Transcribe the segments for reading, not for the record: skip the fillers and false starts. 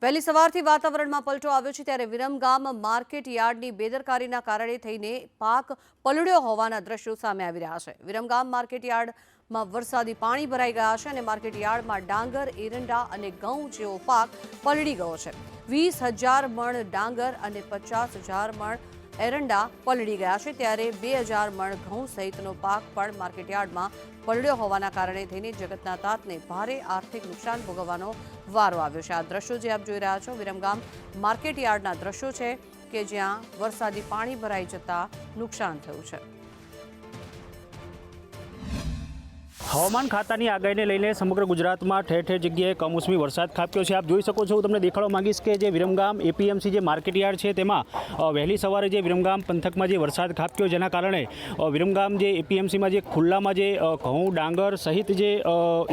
વહેલી સવારથી વાતાવરણમાં પલટો આવ્યો છે ત્યારે વિરમગામ માર્કેટ યાર્ડની બેદરકારીના કારણે થઈને પાક પલળ્યો હોવાના દ્રશ્યો સામે આવી રહ્યા છે। વિરમગામ માર્કેટ યાર્ડમાં વરસાદી પાણી ભરાઈ ગયા છે અને માર્કેટ યાર્ડમાં ડાંગર, એરંડા અને ઘઉં જેવો પાક પલળી ગયો છે। 20,000 મણ ડાંગર અને 50,000 મણ એરંડા પલળી ગયા છે ત્યારે 2,000 મણ ઘઉં સહિતનો પાક પણ માર્કેટ યાર્ડમાં પલળ્યો હોવાના કારણે થઈને જગતના તાતને ભારે આર્થિક નુકસાન ભોગવવાનો વારો આવ્યો છે। આ દ્રશ્યો જે આપ જોઈ રહ્યા છો વિરમગામ માર્કેટ યાર્ડના દ્રશ્યો છે કે જ્યાં વરસાદી પાણી ભરાઈ જતા નુકસાન થયું છે। હવામાન ખાતાની આગાહીને લઈને સમગ્ર ગુજરાતમાં ઠેર ઠેર જગ્યાએ કમોસમી વરસાદ ખાબક્યો છે। આપ જોઈ શકો છો, હું તમને દેખાડવા માંગીશ કે જે વિરમગામ એપીએમસી જે માર્કેટ યાર્ડ છે તેમાં વહેલી સવારે જે વિરમગામ પંથકમાં જે વરસાદ ખાબક્યો જેના કારણે વિરમગામ જે એપીએમસીમાં જે ખુલ્લામાં જે ઘઉં, ડાંગર સહિત જે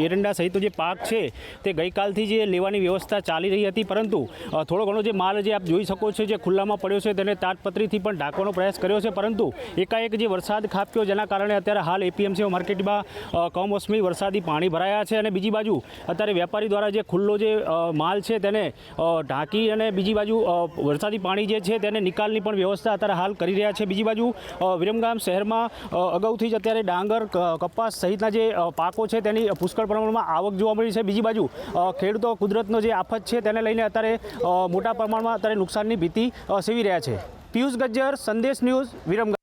એરંડા સહિતનો જે પાક છે તે ગઈકાલથી જે લેવાની વ્યવસ્થા ચાલી રહી હતી, પરંતુ થોડો ઘણો જે માલ જે આપ જોઈ શકો છો જે ખુલ્લામાં પડ્યો છે તેને તાટપત્રીથી પણ ઢાંકવાનો પ્રયાસ કર્યો છે, પરંતુ એકાએક જે વરસાદ ખાબક્યો જેના કારણે અત્યારે હાલ એપીએમસી માર્કેટમાં કમોસમી વરસાદી પાણી ભરાયા છે અને બીજી બાજુ અત્યારે વેપારી દ્વારા જે ખુલ્લો જે માલ છે તેને ઢાંકી અને બીજી બાજુ વરસાદી પાણી જે છે તેને નિકાલની પણ વ્યવસ્થા અત્યારે હાલ કરી રહ્યા છે। બીજી બાજુ વિરમગામ શહેરમાં અગાઉથી જ અત્યારે ડાંગર, કપાસ સહિતના જે પાકો છે તેની પુષ્કળ પ્રમાણમાં આવક જોવા મળી છે। બીજી બાજુ ખેડૂતો કુદરતનો જે આફત છે તેને લઈને અત્યારે મોટા પ્રમાણમાં અત્યારે નુકસાનની ભીતિ સેવી રહ્યા છે। પિયુષ ગજ્જર, સંદેશ ન્યૂઝ, વિરમગામ।